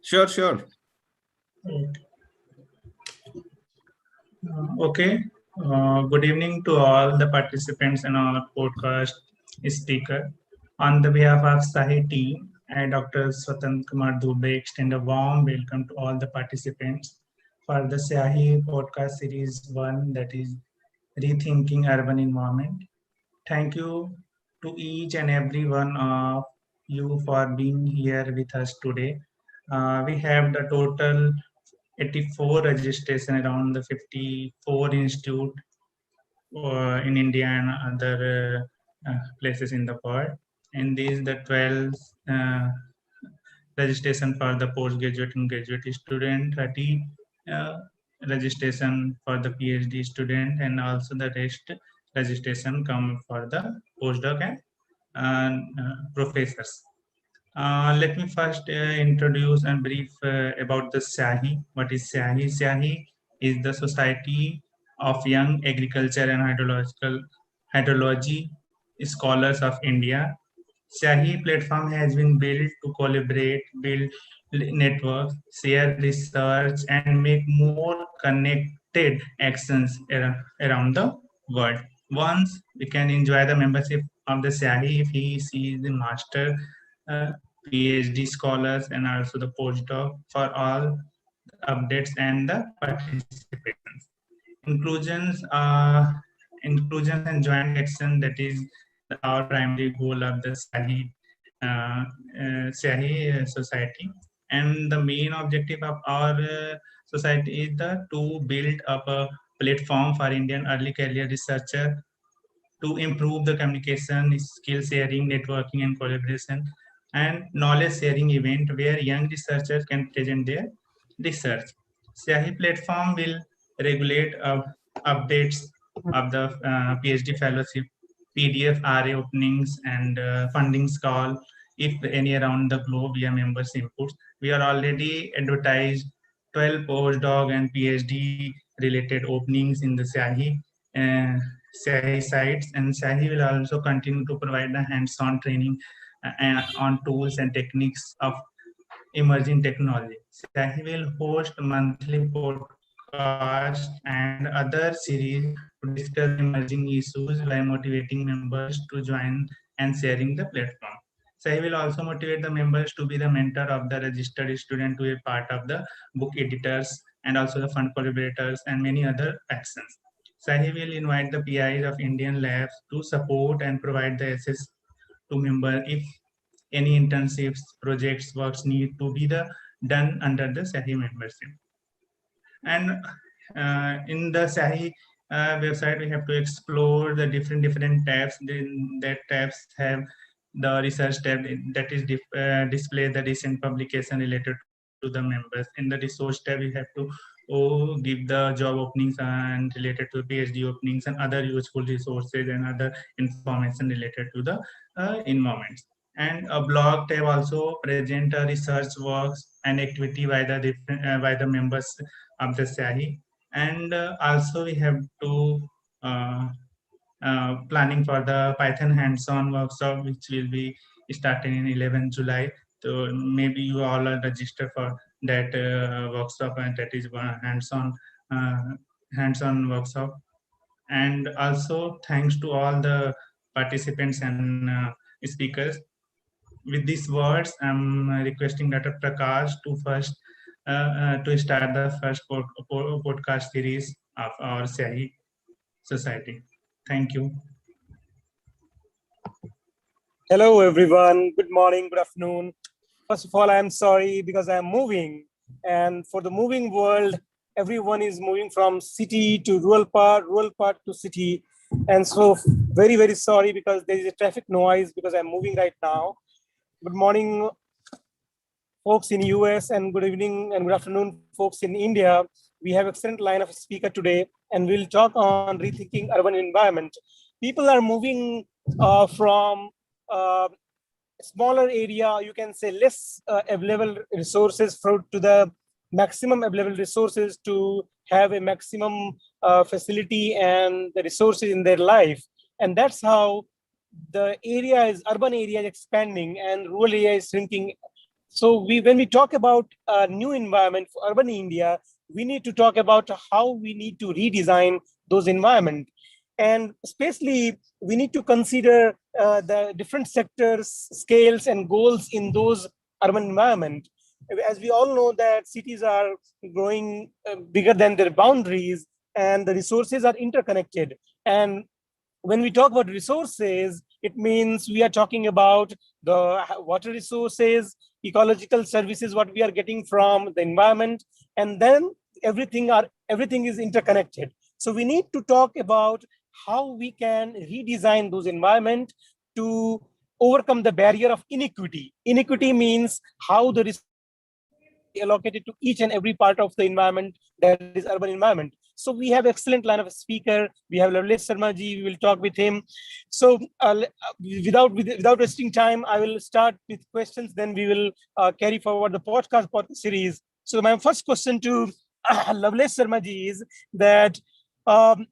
Sure, sure. Okay. Good evening to all the participants in our podcast speaker. On the behalf of SYAHI team and Dr. Swatantra Kumar Dubey, extend a warm welcome to all the participants for the SYAHI podcast series 1, that is Rethinking Urban Environment. Thank you to each and every one of you for being here with us today. We have the total 84 registration around the 54 institute in India and other places in the world. And these the 12 uh, registration for the postgraduate and graduate student, 30 uh, registration for the PhD student, and also the rest registration come for the postdoc and professors. Let me first introduce and brief about the SYAHI. What is SYAHI? SYAHI is the Society of Young Agriculture and Hydrology Scholars of India. SYAHI platform has been built to collaborate, build networks, share research, and make more connected actions around the world. Once we can enjoy the membership of the SYAHI if he sees the master uh, PhD scholars and also the postdoc for all updates and the participations. Inclusions, inclusions and joint action, that is our primary goal of the SYAHI society. And the main objective of our society is to build up a platform for Indian early career researcher to improve the communication, skill sharing, networking, and collaboration, and knowledge sharing event where young researchers can present their research. SYAHI platform will regulate updates of the PhD fellowship, PDF RA openings, and fundings call if any around the globe via members inputs. We are already advertised 12 postdoc and PhD related openings in the SYAHI. Uh, SYAHI sites, and SYAHI will also continue to provide the hands-on training on tools and techniques of emerging technology. SYAHI will host monthly podcast and other series to discuss emerging issues by motivating members to join and sharing the platform. SYAHI will also motivate the members to be the mentor of the registered student, to be part of the book editors and also the fund collaborators and many other actions. SYAHI will invite the PIs of Indian labs to support and provide the access to member if any internships, projects, works need to be done under the SYAHI membership. And in the SYAHI website, we have to explore the different tabs. That tabs have the research tab, that is display the recent publication related to the members. In the resource tab, we have to give the job openings and related to PhD openings and other useful resources and other information related to the environments. And a blog tab also present research works and activity by the by the members of the SYAHI. And also we have to uh, planning for the Python hands-on workshop, which will be starting in 11 July. So maybe you all are registered for that workshop, and that is one uh, hands-on workshop. And also thanks to all the participants and speakers. With these words, I'm requesting Dr. Prakash to first to start the first podcast series of our SYAHI society. Thank you. Hello, everyone. Good morning, good afternoon. First of all, I'm sorry because I'm moving. And for the moving world, everyone is moving from city to rural part to city. And so very, very sorry because there is a traffic noise because I'm moving right now. Good morning, folks in US, and good evening and good afternoon, folks in India. We have excellent line of speaker today, and we'll talk on rethinking urban environment. People are moving from smaller area, you can say less available resources to the maximum available resources to have a maximum facility and the resources in their life. And that's how the urban area is expanding and rural area is shrinking So when we talk about a new environment for urban India, we need to talk about how we need to redesign those environments. And especially, we need to consider the different sectors, scales, and goals in those urban environment. As we all know that cities are growing bigger than their boundaries, and the resources are interconnected. And when we talk about resources, it means we are talking about the water resources, ecological services, what we are getting from the environment, and then everything is interconnected. So we need to talk about how we can redesign those environment to overcome the barrier of inequity. Inequity means how the resources are equally allocated to each and every part of the environment, that is urban environment. So we have excellent line of speaker. We have Lavlesh Sharma ji. We will talk with him. So without wasting time, I will start with questions. Then we will carry forward the podcast series. So my first question to Lavlesh Sharma ji is that um,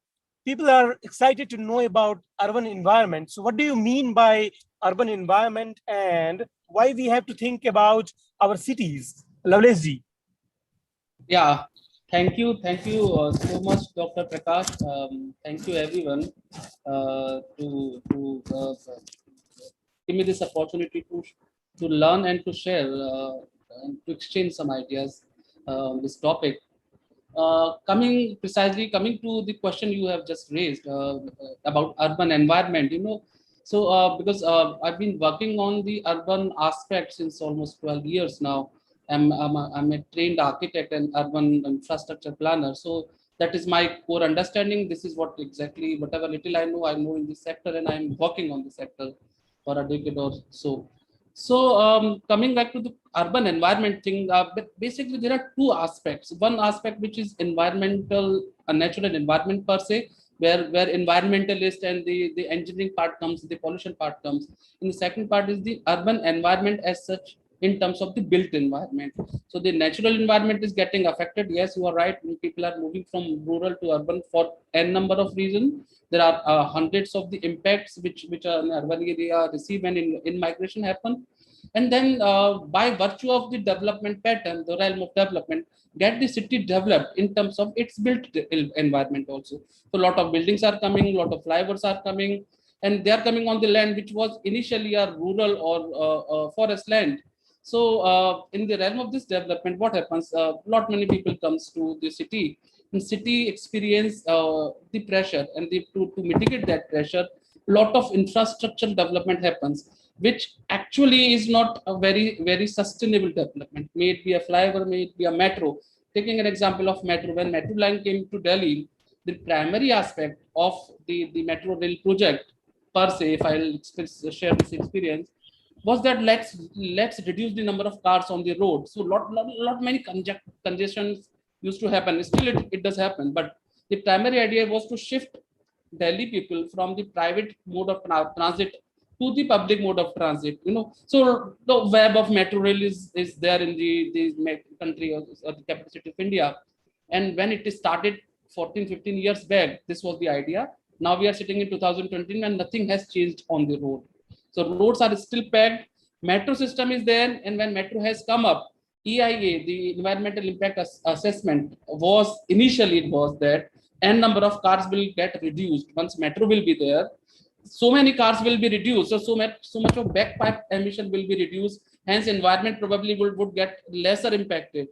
people are excited to know about urban environment. So what do you mean by urban environment, and why we have to think about our cities? Lavlesh ji. Yeah, thank you so much, Dr. Prakash. Thank you, everyone, to give me this opportunity to learn and to share and to exchange some ideas on this topic. Coming to the question you have just raised about urban environment, so because I've been working on the urban aspect since almost 12 years now. I'm a trained architect and urban infrastructure planner, so that is my core understanding. This is what exactly, whatever little I know in this sector, and I'm working on the sector for a decade or so. So coming back to the urban environment thing, but basically there are two aspects. One aspect which is environmental, a natural environment per se, where environmentalist and the engineering part comes, the pollution part comes. And the second part is the urban environment as such in terms of the built environment. So the natural environment is getting affected. Yes, you are right. People are moving from rural to urban for n number of reasons. There are hundreds of the impacts which are in urban area receive when in migration happen. And then by virtue of the development pattern, the realm of development, get the city developed in terms of its built environment also. So a lot of buildings are coming, a lot of flyovers are coming, and they are coming on the land which was initially a rural or forest land. So in the realm of this development, what happens? Lot many people comes to the city, and city experience the pressure, and to mitigate that pressure, lot of infrastructure development happens, which actually is not a very sustainable development. May it be a flyover, may it be a metro. Taking an example of metro, when metro line came to Delhi, the primary aspect of the metro rail project per se, if I'll share this experience, was that let's reduce the number of cars on the road. So lot many congestions used to happen. Still it does happen, but the primary idea was to shift Delhi people from the private mode of transit to the public mode of transit. So the web of metro rail is there in the country, or the capital city of India. And when it started 14-15 years back, this was the idea. Now we are sitting in 2020 and nothing has changed on the road. So roads are still packed. Metro system is there, and when metro has come up, EIA, the environmental impact assessment, was initially it was that n number of cars will get reduced once metro will be there. So many cars will be reduced, so much of backpipe emission will be reduced. Hence, environment probably would get lesser impacted.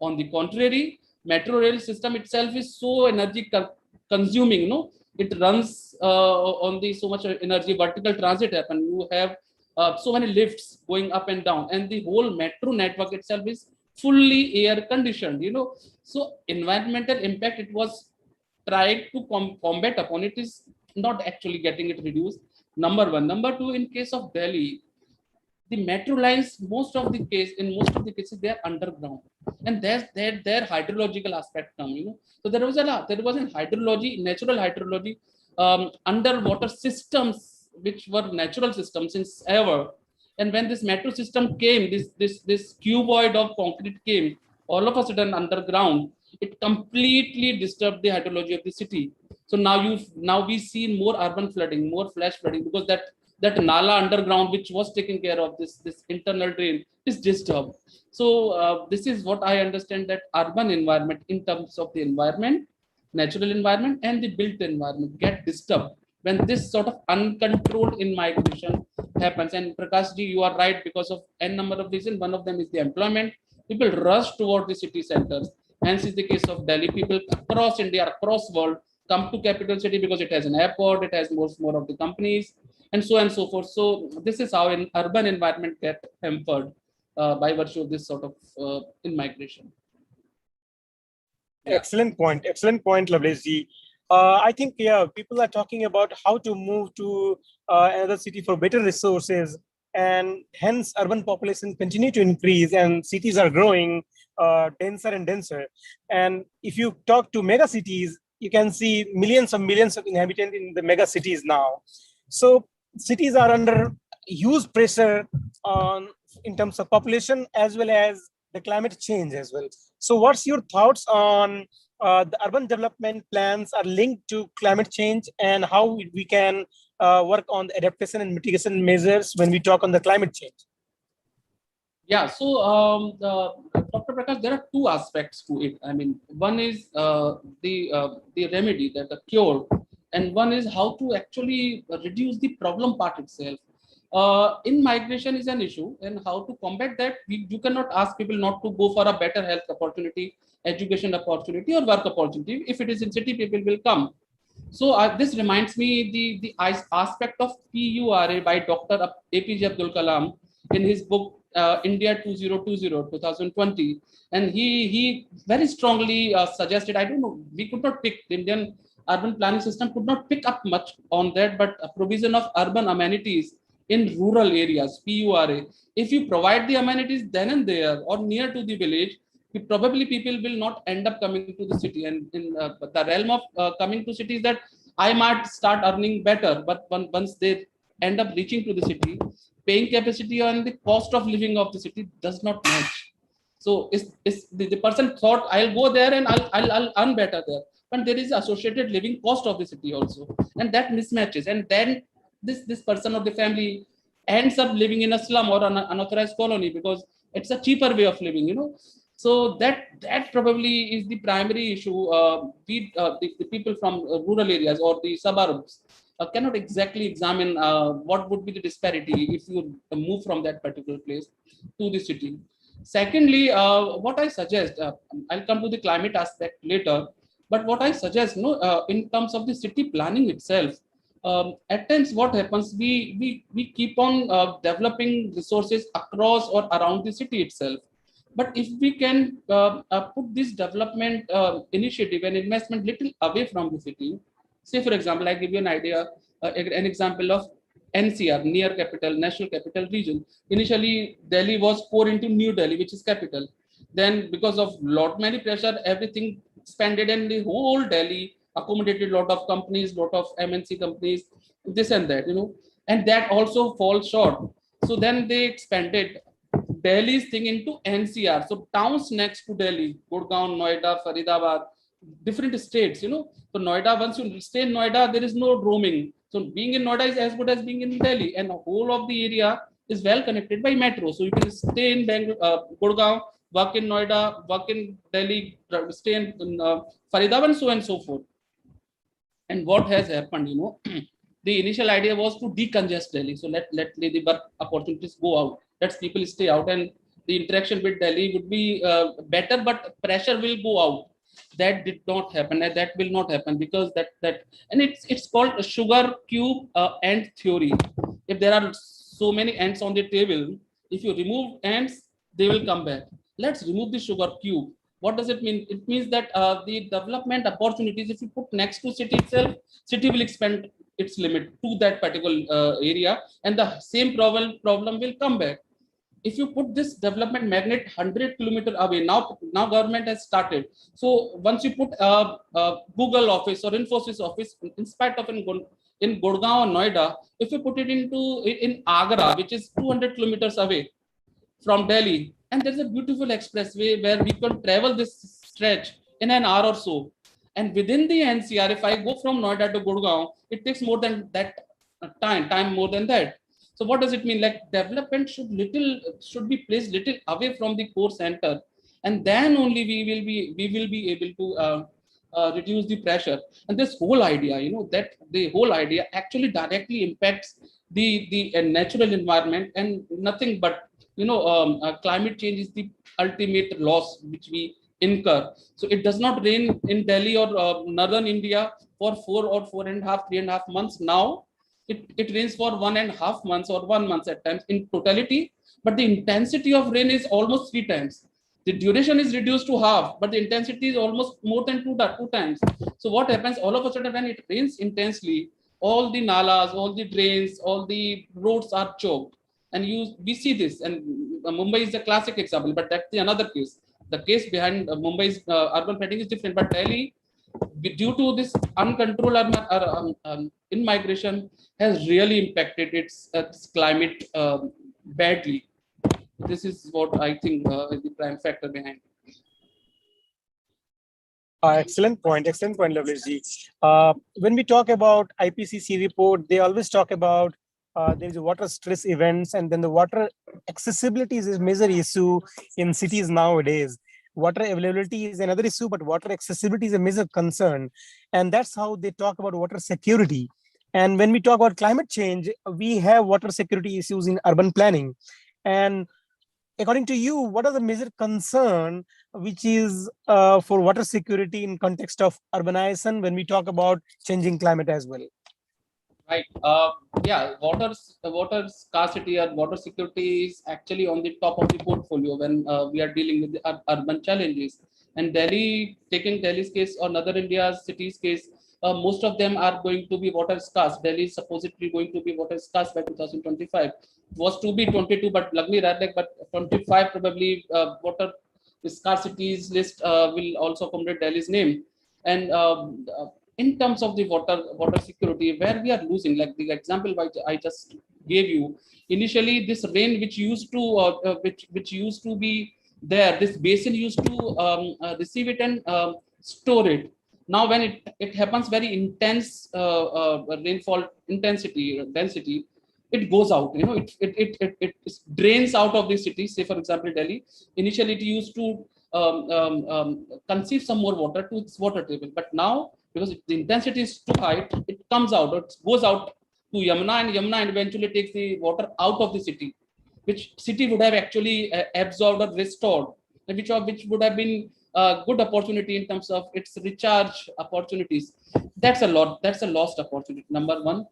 On the contrary, metro rail system itself is so energy consuming. It runs on the so much energy. Vertical transit happen. You have so many lifts going up and down, and the whole metro network itself is fully air conditioned. So environmental impact it was tried to combat upon, it is not actually getting it reduced. Number one. Number two, in case of Delhi, the metro lines, in most of the cases, they are underground, and their hydrological aspect come. So there was a hydrology, natural hydrology, underwater systems which were natural systems since ever. And when this metro system came, this cuboid of concrete came, all of a sudden underground, it completely disturbed the hydrology of the city. So now we see more urban flooding, more flash flooding, because that Nala underground, which was taking care of this internal drain, is disturbed. So this is what I understand, that urban environment in terms of the environment, natural environment, and the built environment get disturbed when this sort of uncontrolled in migration happens. And Prakash ji, you are right, because of n number of reasons. One of them is the employment. People rush toward the city centers. Hence is the case of Delhi. People across India, across world, come to capital city because it has an airport, it has more of the companies, and so forth. So this is how an urban environment get hampered by virtue of this sort of in migration. Yeah. Excellent point, Lavleshji. I think, yeah, people are talking about how to move to another city for better resources, and hence urban population continue to increase and cities are growing denser and denser. And if you talk to mega cities, you can see millions of inhabitants in the mega cities now. So cities are under huge pressure on in terms of population as well as the climate change as well. So what's your thoughts on the urban development plans are linked to climate change, and how we can work on the adaptation and mitigation measures when we talk on the climate change? Yeah, so Dr. Prakash, there are two aspects to it. I mean, one is the remedy, that the cure, and one is how to actually reduce the problem part itself. In migration is an issue, and how to combat that. You cannot ask people not to go for a better health opportunity, education opportunity, or work opportunity. If it is in city, people will come. So this reminds me the aspect of PURA by Dr. APJ Abdul Kalam in his book India 2020, and he very strongly suggested. I don't know, we could not pick, the Indian urban planning system could not pick up much on that, but a provision of urban amenities in rural areas, PURA. If you provide the amenities then and there or near to the village, probably people will not end up coming to the city. And in the realm of coming to cities, that I might start earning better, but once they end up reaching to the city, paying capacity and the cost of living of the city does not match. So the person thought, I'll go there and I'll earn better there, but there is associated living cost of the city also, and that mismatches. And then this person or the family ends up living in a slum or an unauthorized colony because it's a cheaper way of living, So that probably is the primary issue. The people from rural areas or the suburbs cannot exactly examine what would be the disparity if you move from that particular place to the city. Secondly, what I suggest, I'll come to the climate aspect later, but what I suggest, in terms of the city planning itself, at times what happens, we keep on developing resources across or around the city itself. But if we can put this development initiative and investment little away from the city, say for example, I give you an idea, an example of NCR, near capital, national capital region. Initially, Delhi was poured into New Delhi, which is capital. Then because of many pressure, everything expanded, and the whole Delhi accommodated lot of companies, lot of MNC companies, this and that, and that also falls short. So then they expanded Delhi's thing into NCR. So towns next to Delhi, Gurgaon, Noida, Faridabad, different states, So Noida, once you stay in Noida, there is no roaming. So being in Noida is as good as being in Delhi, and the whole of the area is well connected by metro. So you can stay in Gurgaon, work in Noida, work in Delhi, stay in Faridabad, and so forth. And what has happened, the initial idea was to decongest Delhi. So let the work opportunities go out. Let people stay out, and the interaction with Delhi would be better, but pressure will go out. That did not happen, and that will not happen because and it's called a sugar cube ant theory. If there are so many ants on the table, if you remove ants, they will come back. Let's remove the sugar cube. What does it mean? It means that the development opportunities, if you put next to city itself, city will expand its limit to that particular area, and the same problem will come back. If you put this development magnet 100 kilometers away, now government has started. So once you put Google office or Infosys office, in spite of in Gurgaon or Noida, if you put it in Agra, which is 200 kilometers away from Delhi, and there's a beautiful expressway where we can travel this stretch in an hour or so. And within the NCR, if I go from Noida to Gurgaon, it takes more than that time more than that. So what does it mean? Like development should be placed little away from the core center, and then only we will be able to reduce the pressure. And this whole idea, that the whole idea actually directly impacts the natural environment, and nothing but climate change is the ultimate loss which we incur. So it does not rain in Delhi or northern India for 4 or 4.5, 3.5 months now. It rains for 1.5 months or 1 month at times in totality, but the intensity of rain is almost 3 times. The duration is reduced to half, but the intensity is almost more than two times. So what happens all of a sudden when it rains intensely, all the nalas, all the drains, all the roads are choked. And we see this, and Mumbai is a classic example, but that's the another case. The case behind Mumbai's urban flooding is different, but Delhi, due to this uncontrolled in migration, has really impacted its climate badly. This is what I think is the prime factor behind. Excellent point, Lavleshji. When we talk about IPCC report, they always talk about there is a water stress events, and then the water accessibility is a major issue in cities nowadays. Water availability is another issue, but water accessibility is a major concern. And that's how they talk about water security. And when we talk about climate change, we have water security issues in urban planning. And according to you, what are the major concern which is for water security in context of urbanization when we talk about changing climate as well? Right. Yeah, water scarcity or water security is actually on the top of the portfolio when we are dealing with the urban challenges. And Delhi, taking Delhi's case or Northern India's cities case, most of them are going to be water scarce. Delhi is supposedly going to be water scarce by 2025. It was to be 22, but luckily, but 25 probably water scarcities list will also accommodate Delhi's name. And in terms of the water security, where we are losing, like the example I just gave you, initially this rain which used to be there, this basin used to receive it and store it. Now when it happens very intense rainfall density, it goes out, it drains out of the city. Say for example Delhi, initially it used to conceive some more water to its water table, but now because the intensity is too high, it comes out, it goes out to Yamuna, and Yamuna eventually takes the water out of the city, which city would have actually absorbed or restored, which would have been a good opportunity in terms of its recharge opportunities. That's a lost opportunity. Number one.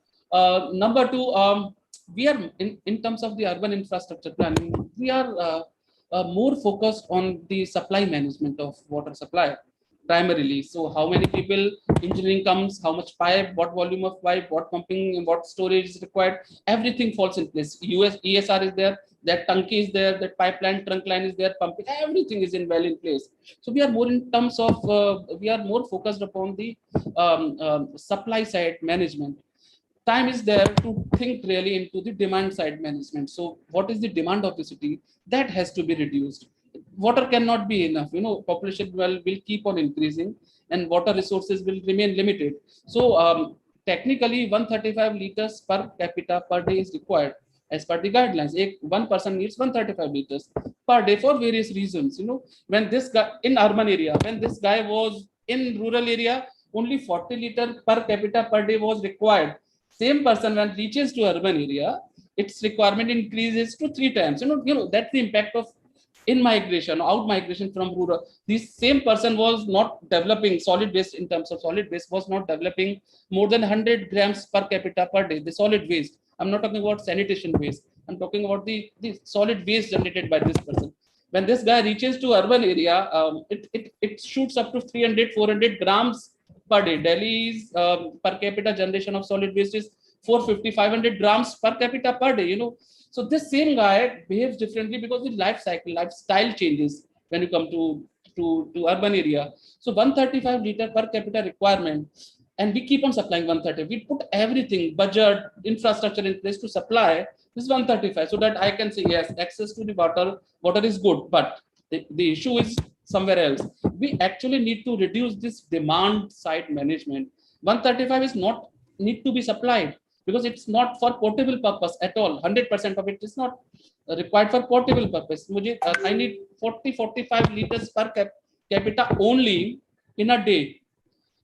Number two, we are in terms of the urban infrastructure planning, we are more focused on the supply management of water supply primarily. So how many people, engineering comes, how much pipe, what volume of pipe, what pumping, what storage is required, everything falls in place. ESR is there, that tanki is there, that pipeline trunk line is there, pumping, everything is well in place. So we are more in terms of we are more focused upon the supply side management. Time is there to think really into the demand side management. So what is the demand of the city? That has to be reduced. Water cannot be enough. Population will keep on increasing, and water resources will remain limited. So technically 135 liters per capita per day is required as per the guidelines. One person needs 135 liters per day for various reasons. When this guy in urban area, when this guy was in rural area, only 40 liter per capita per day was required. Same person when reaches to urban area, its requirement increases to 3 times. That's the impact of in migration, out migration from rural. This same person was not developing solid waste. In terms of solid waste, was not developing more than 100 grams per capita per day. The solid waste, I'm not talking about sanitation waste, I'm talking about the solid waste generated by this person. When this guy reaches to urban area, it shoots up to 300 400 grams per day. Delhi's per capita generation of solid waste is 450 500 grams per capita per day. So this same guy behaves differently because the lifestyle changes when you come to urban area. So 135 liter per capita requirement, and we keep on supplying 130. We put everything, budget, infrastructure in place to supply this 135, so that I can say yes, access to the water is good, but the issue is somewhere else. We actually need to reduce this demand side management. 135 is not need to be supplied. because it's not for potable purpose at all. 100% of it is not required for potable purpose. I need 40-45 liters per capita only in a day,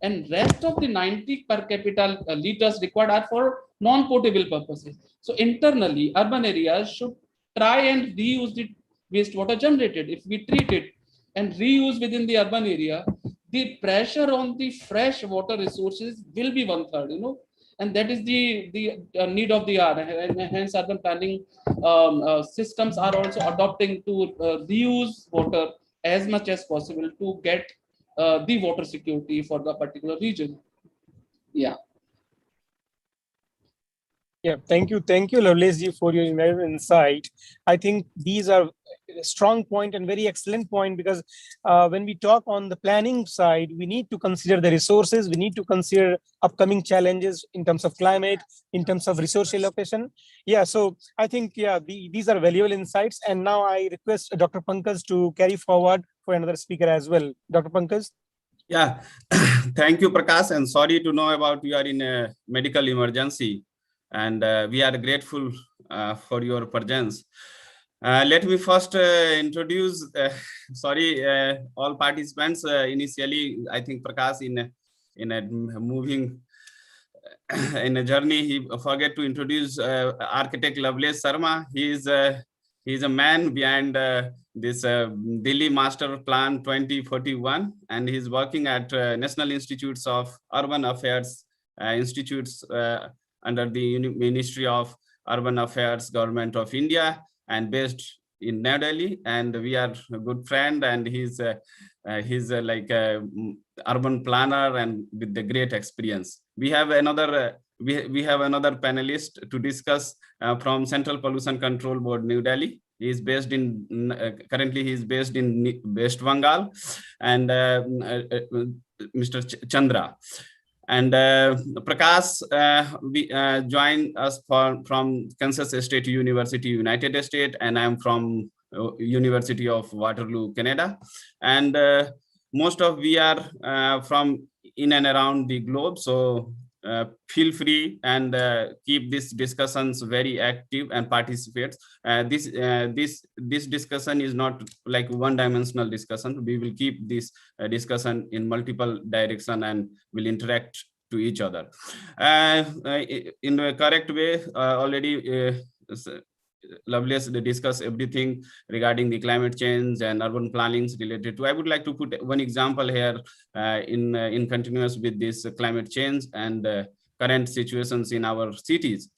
and rest of the 90 per capita liters required are for non-potable purposes. So internally, urban areas should try and reuse the wastewater generated. If we treat it and reuse within the urban area, the pressure on the fresh water resources will be 1/3, and that is the need of the hour. And hence, urban planning systems are also adopting to reuse water as much as possible to get the water security for the particular region. Yeah. Yeah, thank you, Lovelace ji, for your insight. I think these are a strong point and very excellent point, because when we talk on the planning side, we need to consider the resources, we need to consider upcoming challenges in terms of climate, in terms of resource allocation. Yeah, so I think, yeah, these are valuable insights. And now I request Dr. Pankaj to carry forward for another speaker as well. Dr. Pankaj. Yeah, thank you, Prakash, and sorry to know about you are in a medical emergency, and we are grateful for your presence. Let me first introduce, all participants. Initially, I think Prakash in a moving in a journey, he forget to introduce architect Lovelace Sharma. He is a man behind this Delhi Master Plan 2041, and he's working at National Institutes of Urban Affairs institutes under the Ministry of Urban Affairs, Government of India, and based in New Delhi. And we are a good friend, and he's like a urban planner and with the great experience. We have another we have another panelist to discuss from Central Pollution Control Board, New Delhi. He is based in currently he is based in West Bengal, and Mr. Chandra. And Prakash joined us from Kansas State University, United States, and I'm from University of Waterloo, Canada. And most of we are from in and around the globe, so feel free and keep these discussions very active and participate. This discussion is not like one-dimensional discussion. We will keep this discussion in multiple direction and will interact to each other in the correct way. Already Lovelace discussed everything regarding the climate change and urban plannings related to. I would like to put one example here in continuous with this climate change and current situations in our cities.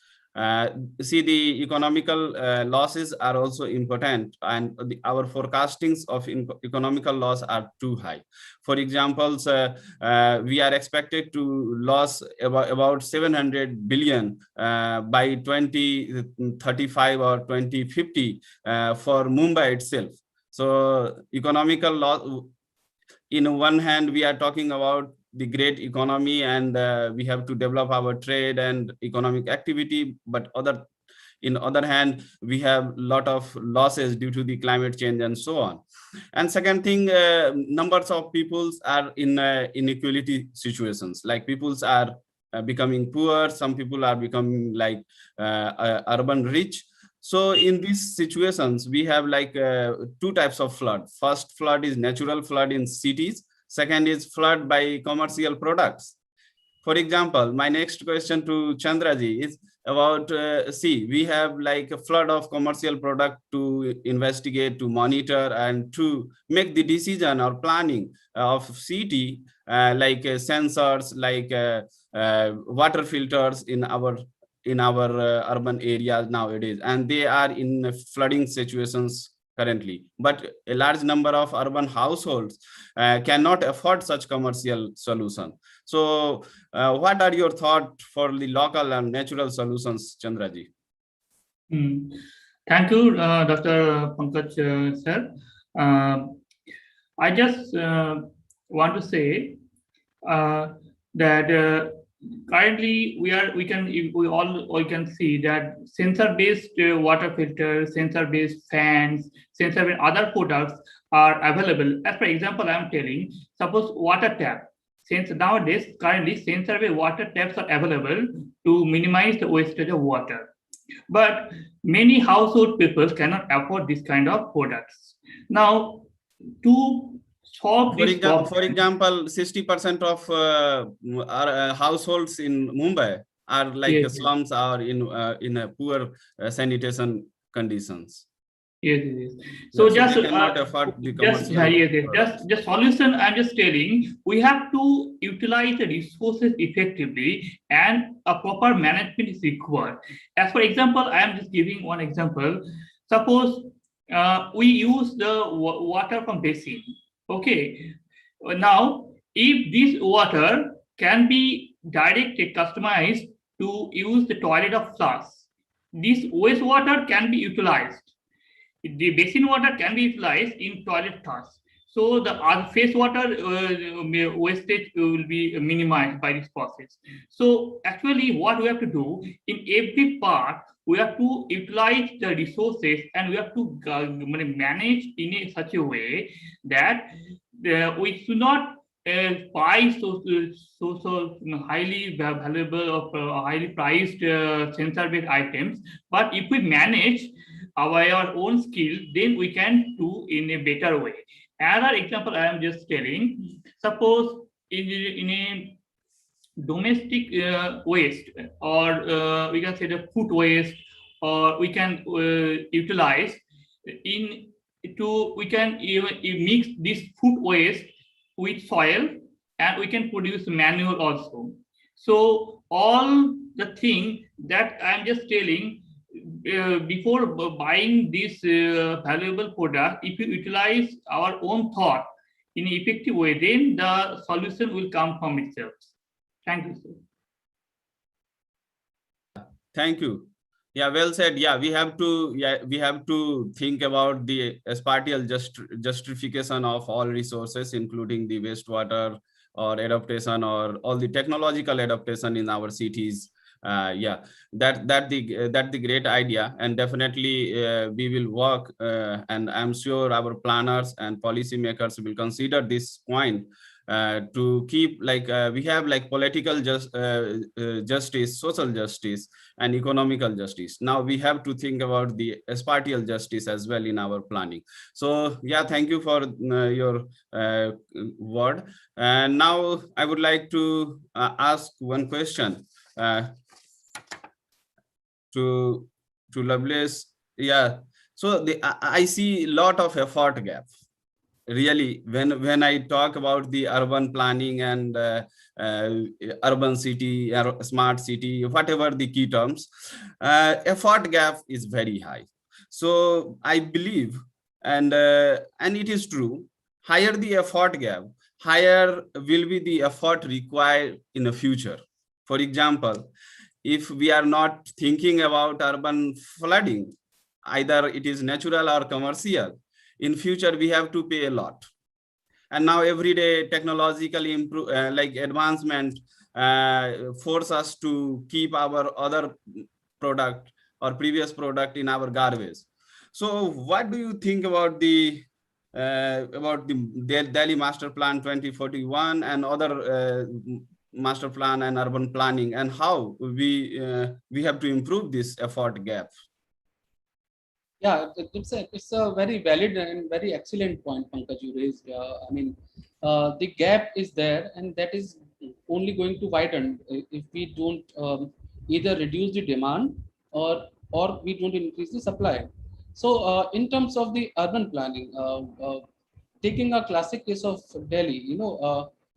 See, the economical losses are also important, and our forecastings of economical loss are too high. For example, we are expected to lose about 700 billion by 2035 or 2050 for Mumbai itself. So economical loss, in one hand, we are talking about the great economy, and we have to develop our trade and economic activity, but in other hand, we have a lot of losses due to the climate change and so on. And second thing, numbers of peoples are in inequality situations, like peoples are becoming poor, some people are becoming like urban rich. So in these situations, we have like two types of flood. First flood is natural flood in cities. Second is flood by commercial products. For example, my next question to Chandraji is about, see, we have like a flood of commercial product to investigate, to monitor, and to make the decision or planning of city, like sensors, like water filters in our urban areas nowadays, and they are in flooding situations currently. But a large number of urban households cannot afford such commercial solution. So what are your thoughts for the local and natural solutions, Chandraji? Thank you, Dr. Pankaj sir. I just want to say that currently we can see that sensor-based water filters, sensor-based fans, sensor-based other products are available. As for example, I am telling, suppose water tap. since nowadays, currently, sensor-based water taps are available to minimize the wastage of water. But many household people cannot afford this kind of products. Now, to solve this problem, For example, 60% of our households in Mumbai are like yes, slums or in a poor sanitation conditions. yes, yes. So Yeah, so just they cannot afford the commercial yes, yes. products. Just solution. I'm just telling we have to utilize the resources effectively, and a proper management is required. As for example, I am just giving one example. Suppose we use the water from basin. Okay. Now, if this water can be directed, customized to use the toilet of flush, this wastewater can be utilized. The basin water can be utilized in toilet flush. So the face water wastage will be minimized by this process. So actually what we have to do in every part, we have to utilize the resources and we have to manage in such a way that we should not buy so highly valuable or highly priced sensor-based items. But if we manage our own skill, then we can do in a better way. Another example I am just telling, suppose in a domestic waste, or we can say the food waste, or we can utilize in we can even mix this food waste with soil, and we can produce manure also. So all the thing that I'm just telling, before buying this valuable product, if you utilize our own thought in an effective way, then the solution will come from itself. Thank you, sir. Thank you. Yeah, well said. Yeah, we have to think about the spatial justification of all resources, including the wastewater or adaptation or all the technological adaptation in our cities. Yeah, that the great idea, and definitely we will work, and I'm sure our planners and policymakers will consider this point. To keep we have political justice, social justice, and economical justice. Now we have to think about the spatial justice as well in our planning. So yeah, thank you for your word. And now I would like to ask one question to Lovelace. Yeah, so I see a lot of effort gap. Really, when I talk about the urban planning and urban city, smart city, whatever the key terms, effort gap is very high. So I believe, and it is true, higher the effort gap, higher will be the effort required in the future. For example, if we are not thinking about urban flooding, either it is natural or commercial, in future we have to pay a lot. And now every day technologically advancement force us to keep our other product or previous product in our garbage. So what do you think about the Delhi Master Plan 2041 and other master plan and urban planning, and how we have to improve this effort gap? Yeah, it's a very valid and very excellent point, Pankaj, you raised. I mean, the gap is there, and that is only going to widen if we don't either reduce the demand or we don't increase the supply. So, in terms of the urban planning, taking a classic case of Delhi,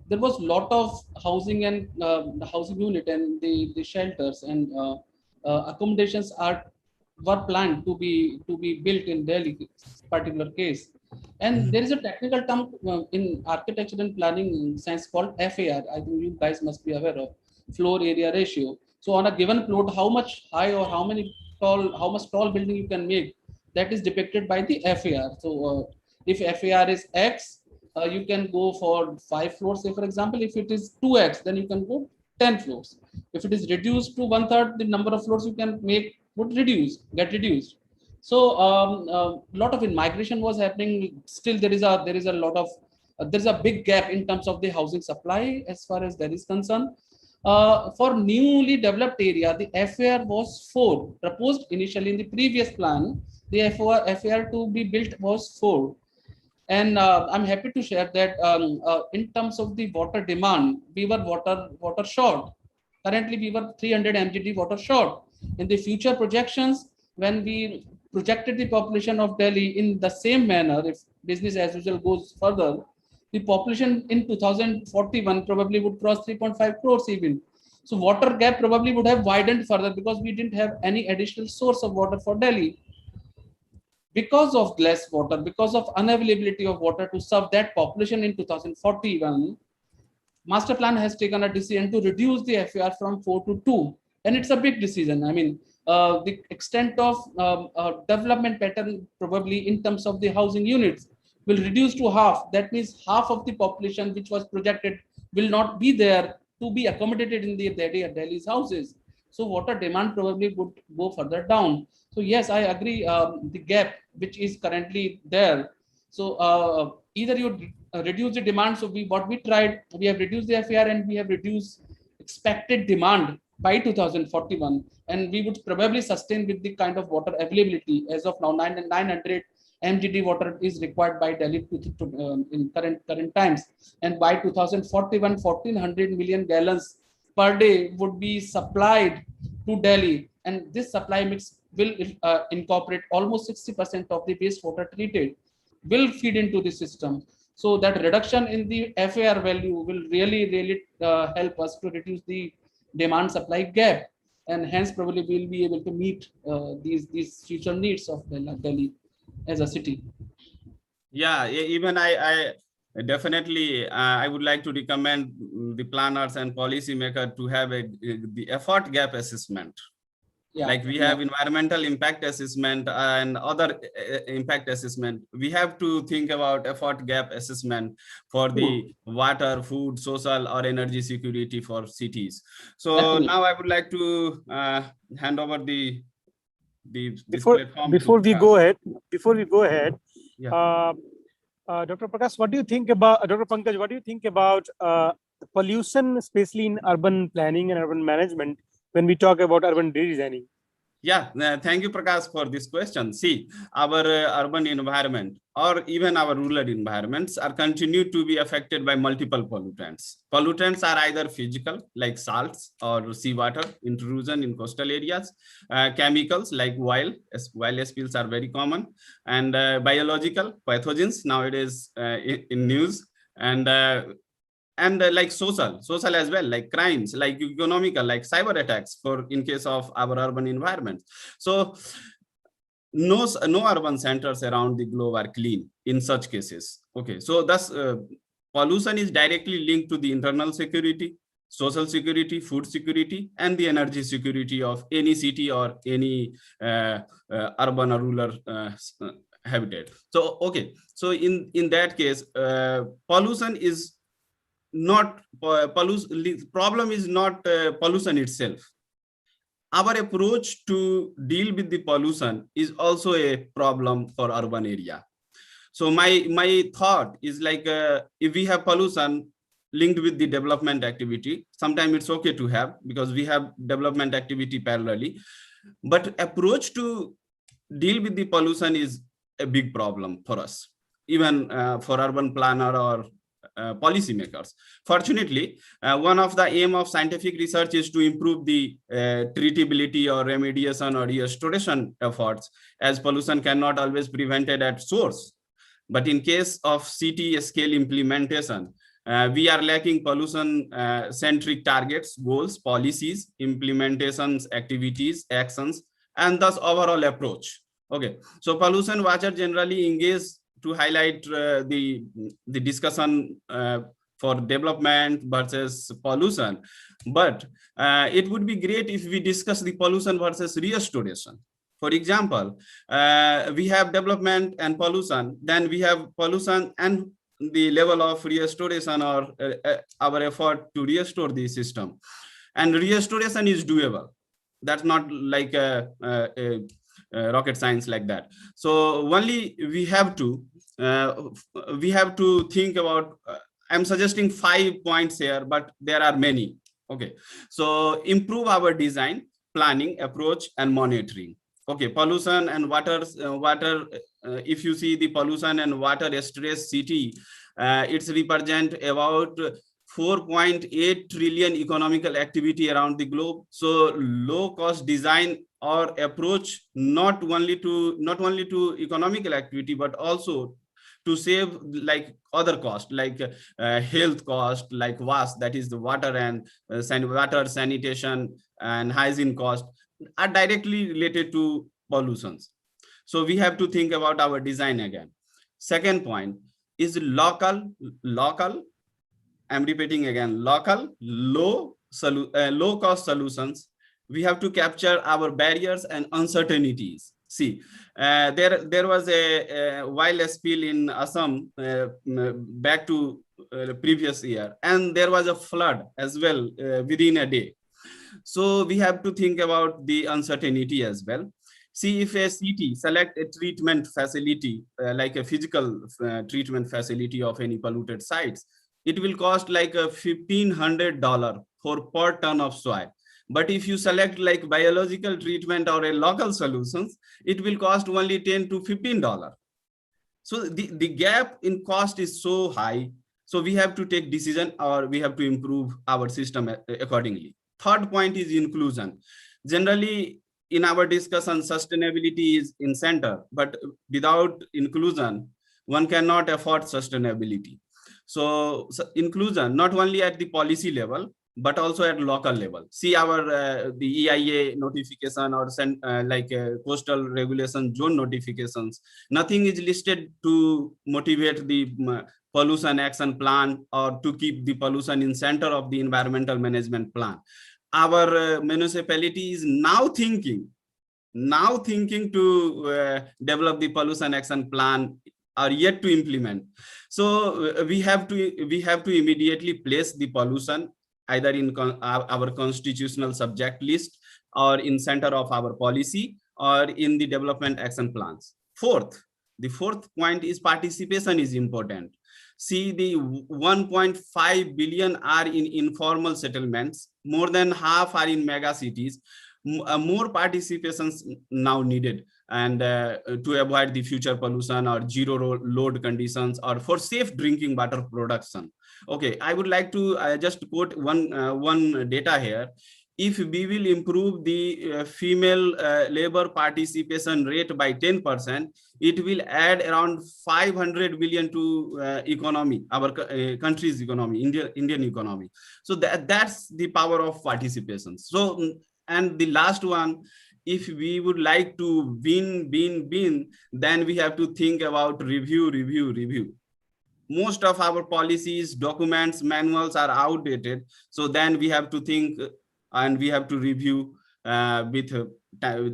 there was a lot of housing and the housing unit and the shelters and accommodations were planned to be built in Delhi, particular case. And there is a technical term in architecture and planning science called FAR. I think you guys must be aware of, floor area ratio. So on a given plot, how much high or how much tall building you can make, that is depicted by the FAR. So if FAR is X, you can go for 5 floors. Say for example, if it is 2X, then you can go 10 floors. If it is reduced to 1/3, the number of floors you can make would get reduced. So a lot of migration was happening. Still there is a lot of there's a big gap in terms of the housing supply as far as that is concerned. For newly developed area, the FAR was 4 proposed initially in the previous plan. The FAR to be built was 4. And I'm happy to share that in terms of the water demand, we were water short. Currently, we were 300 mgd water short. In the future projections, when we projected the population of Delhi in the same manner, if business as usual goes further, the population in 2041 probably would cross 3.5 crores even. So water gap probably would have widened further because we didn't have any additional source of water for Delhi. Because of less water, because of unavailability of water to serve that population in 2041, master plan has taken a decision to reduce the FAR from 4 to 2. And it's a big decision. I mean, the extent of development pattern probably in terms of the housing units will reduce to half. That means half of the population which was projected will not be there to be accommodated in the Delhi's houses. So water demand probably would go further down. So yes, I agree, the gap which is currently there. So either you reduce the demand. So what we tried, we have reduced the FAR and we have reduced expected demand by 2041. And we would probably sustain with the kind of water availability as of now. 900 mgd water is required by Delhi in current times. And by 2041, 1400 million gallons per day would be supplied to Delhi. And this supply mix will incorporate almost 60% of the wastewater treated will feed into the system. So that reduction in the FAR value will really help us to reduce the demand supply gap, and hence probably we'll be able to meet these future needs of Delhi as a city. Yeah, even I definitely I would like to recommend the planners and policymakers to have the effort gap assessment. Yeah, like we have environmental impact assessment and other impact assessment. We have to think about effort gap assessment for the water, food, social or energy security for cities. So definitely. Now I would like to hand over before we go ahead. Yeah. Dr. Prakash, what do you think about Dr. Pankaj? What do you think about pollution, especially in urban planning and urban management, when we talk about urban redesigning? Yeah, thank you, Prakash, for this question. See, our urban environment or even our rural environments are continued to be affected by multiple pollutants. Pollutants are either physical, like salts or seawater intrusion in coastal areas, chemicals like oil spills are very common, and biological pathogens nowadays in news, and like social as well, like crimes, like economical, like cyber attacks for in case of our urban environment. So no urban centers around the globe are clean in such cases. Okay, so thus pollution is directly linked to the internal security, social security, food security, and the energy security of any city or any urban or rural habitat. So okay, so in that case, pollution is not problem is not pollution itself. Our approach to deal with the pollution is also a problem for urban area. So my thought is like if we have pollution linked with the development activity, sometimes it's okay to have because we have development activity parallelly, but approach to deal with the pollution is a big problem for us, even for urban planner or policymakers. Fortunately, one of the aim of scientific research is to improve the treatability or remediation or restoration efforts, as pollution cannot always be prevented at source. But in case of city scale implementation, we are lacking pollution centric targets, goals, policies, implementations, activities, actions, and thus overall approach. Okay, so pollution watcher generally engage to highlight the discussion for development versus pollution, but it would be great if we discuss the pollution versus restoration. For example, we have development and pollution, then we have pollution and the level of restoration or our effort to restore the system. And restoration is doable. That's not like a rocket science like that. So only we have to we have to think about, I'm suggesting 5 points here, but there are many. Okay, so improve our design, planning, approach, and monitoring. Okay, pollution and water. If you see the pollution and water stress city, it's represent about 4.8 trillion economical activity around the globe. So low cost design or approach not only to economical activity, but also to save like other cost, like health cost, like waste, that is the water and water, sanitation and hygiene cost, are directly related to pollutions. So we have to think about our design again. Second point is local. I'm repeating again, local, low cost solutions. We have to capture our barriers and uncertainties. See, there was a wild spill in Assam back to previous year, and there was a flood as well within a day. So we have to think about the uncertainty as well. See, if a city select a treatment facility, like a physical treatment facility of any polluted sites, it will cost like a $1,500 for per ton of soil. But if you select like biological treatment or a local solutions, it will cost only $10 to $15. So the gap in cost is so high. So we have to take decision, or we have to improve our system accordingly. Third point is inclusion. Generally, in our discussion, sustainability is in center, but without inclusion, one cannot afford sustainability. So inclusion, not only at the policy level, but also at local level. See our the EIA notification, or coastal regulation zone notifications. Nothing is listed to motivate the pollution action plan, or to keep the pollution in center of the environmental management plan. Our municipality is now thinking to develop the pollution action plan, are yet to implement. So we have to immediately place the pollution either in our constitutional subject list, or in center of our policy, or in the development action plans. The fourth point is participation is important. See, the 1.5 billion are in informal settlements, more than half are in mega cities. More participations now needed, and to avoid the future pollution or zero load conditions, or for safe drinking water production. Okay, I would like to just quote one data here. If we will improve the female labor participation rate by 10%, it will add around 500 billion to economy, our country's economy, Indian economy. So that's the power of participation. So, and the last one, if we would like to win, then we have to think about review. Most of our policies, documents, manuals are outdated. So then we have to think, and we have to review with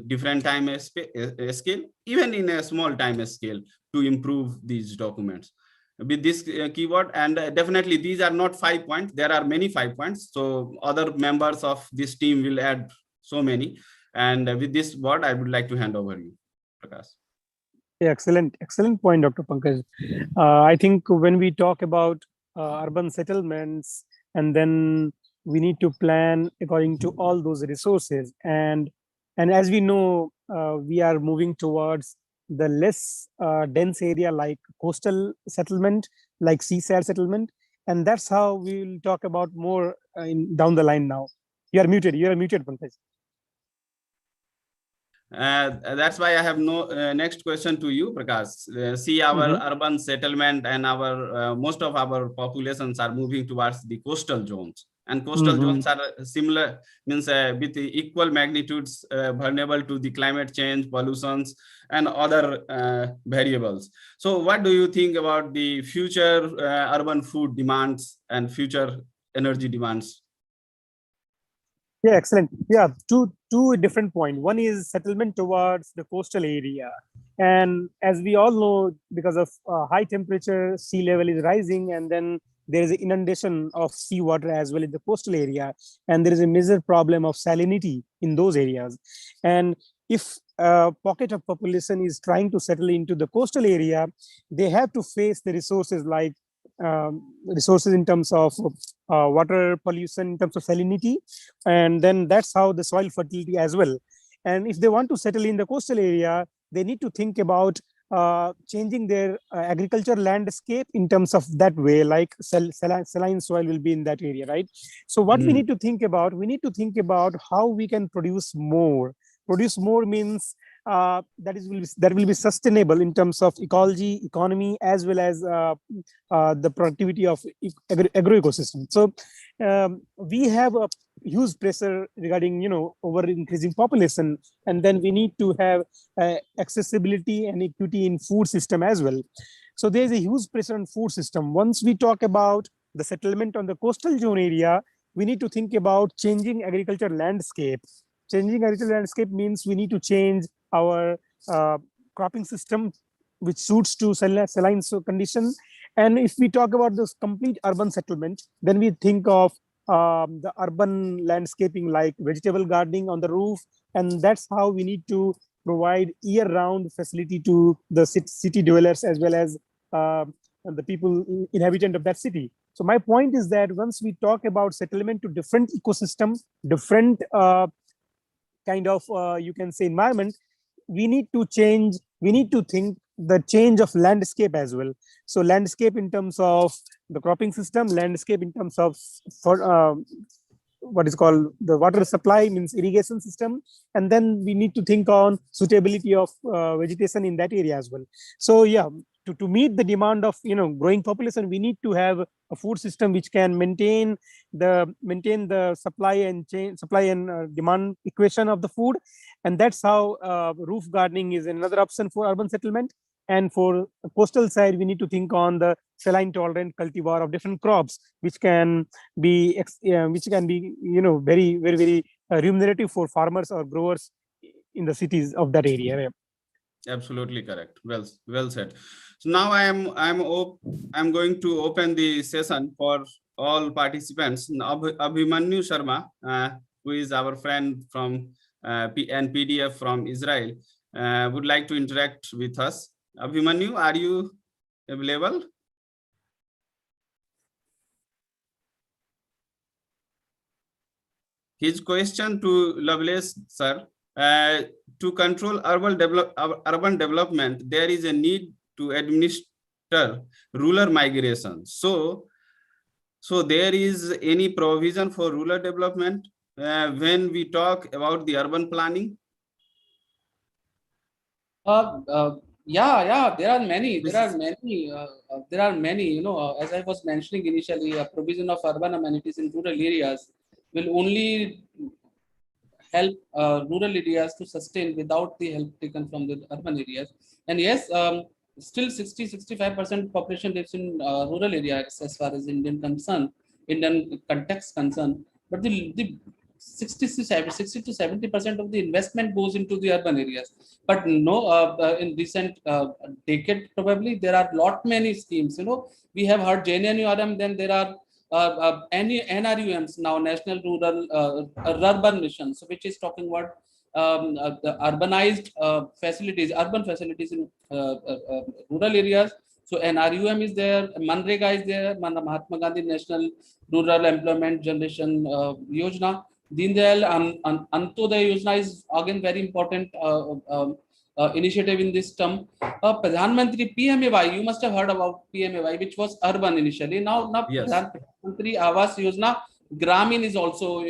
different time scale, even in a small time scale, to improve these documents with this keyword. And definitely these are not 5 points, there are many 5 points, so other members of this team will add so many. And with this word, I would like to hand over you, Prakash. Yeah, excellent point, Dr. Pankaj. I think when we talk about urban settlements, and then we need to plan according to all those resources, and as we know, we are moving towards the less dense area, like coastal settlement, like seaside settlement, and that's how we will talk about more down the line. Now you are muted, Pankaj. That's why I have no next question to you, Prakash. See, our urban settlement and our most of our populations are moving towards the coastal zones, and coastal zones are similar, means with equal magnitudes, vulnerable to the climate change, pollutions, and other variables. So what do you think about the future urban food demands and future energy demands? Yeah, excellent. Yeah, two different points. One is settlement towards the coastal area, and as we all know, because of high temperature, sea level is rising, and then there is an inundation of seawater as well in the coastal area, and there is a major problem of salinity in those areas. And if a pocket of population is trying to settle into the coastal area, they have to face the resources like resources in terms of water pollution, in terms of salinity, and then that's how the soil fertility as well. And if they want to settle in the coastal area, they need to think about changing their agriculture landscape in terms of that way, like saline soil will be in that area, right? So what we need to think about, we need to think about how we can produce more. Produce more means that will be sustainable in terms of ecology, economy, as well as the productivity of agro ecosystem. So we have a huge pressure regarding over increasing population, and then we need to have accessibility and equity in food system as well. So there is a huge pressure on food system. Once we talk about the settlement on the coastal zone area, we need to think about changing agriculture landscape. Changing agriculture landscape means we need to change our cropping system which suits to saline condition. And if we talk about this complete urban settlement, then we think of the urban landscaping like vegetable gardening on the roof, and that's how we need to provide year-round facility to the city dwellers as well as the people inhabitant of that city. So my point is that once we talk about settlement to different ecosystems, different kind of you can say environment, we need to change, we need to think the change of landscape as well. So landscape in terms of the cropping system, landscape in terms of what is called the water supply, means irrigation system, and then we need to think on suitability of vegetation in that area as well. So yeah, to meet the demand of growing population, we need to have a food system which can maintain the supply and demand equation of the food, and that's how roof gardening is another option for urban settlement. And for the coastal side, we need to think on the saline tolerant cultivar of different crops, which can be very very very remunerative for farmers or growers in the cities of that area. Absolutely correct. Well said. So now I'm going to open the session for all participants. Abhimanyu Sharma, who is our friend from and PDF from Israel, would like to interact with us. Abhimanyu, are you available? His question to Lovelace, sir. To control urban development, there is a need to administer rural migration. So there is any provision for rural development when we talk about the urban planning? Yeah, there are many. There are many. As I was mentioning initially, a provision of urban amenities in rural areas will only help rural areas to sustain without the help taken from the urban areas. And yes, still 60-65% population lives in rural areas as far as Indian context concerned. But the 60 to 70% of the investment goes into the urban areas. But no, in recent decade, probably there are many schemes. We have heard JNNURM, then there are any NRUMs now, National Rural Urban Mission, so which is talking about the urbanized facilities, urban facilities in rural areas. So NRUM is there, Manrega is there, Mahatma Gandhi National Rural Employment Generation Yojana. Deen Dayal Antyodaya Yojana is again very important initiative in this term. Pradhan Mantri PMAY, you must have heard about PMAY, which was urban initially. Now Yes. Pradhan Mantri Awas Yojana Gramin is also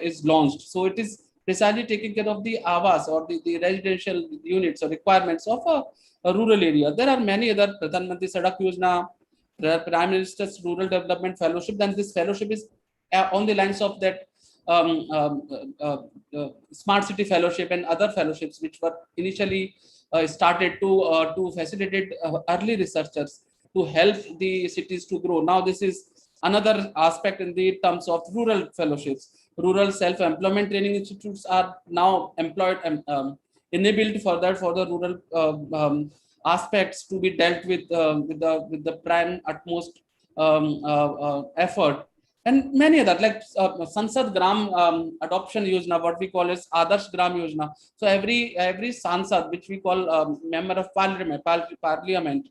is launched. So it is precisely taking care of the Awas or the residential units or requirements of a rural area. There are many other Pradhan Mantri Sadak Yojana, Prime Minister's Rural Development Fellowship. Then this fellowship is on the lines of that Smart City Fellowship and other fellowships, which were initially started to facilitate early researchers to help the cities to grow. Now this is another aspect in the terms of rural fellowships. Rural self-employment training institutes are now employed and enabled further for the rural aspects to be dealt with the prime utmost effort. and many other like Sansad Gram adoption Yojana, what we call as Adarsh Gram Yojana. So every Sansad, which we call member of parliament,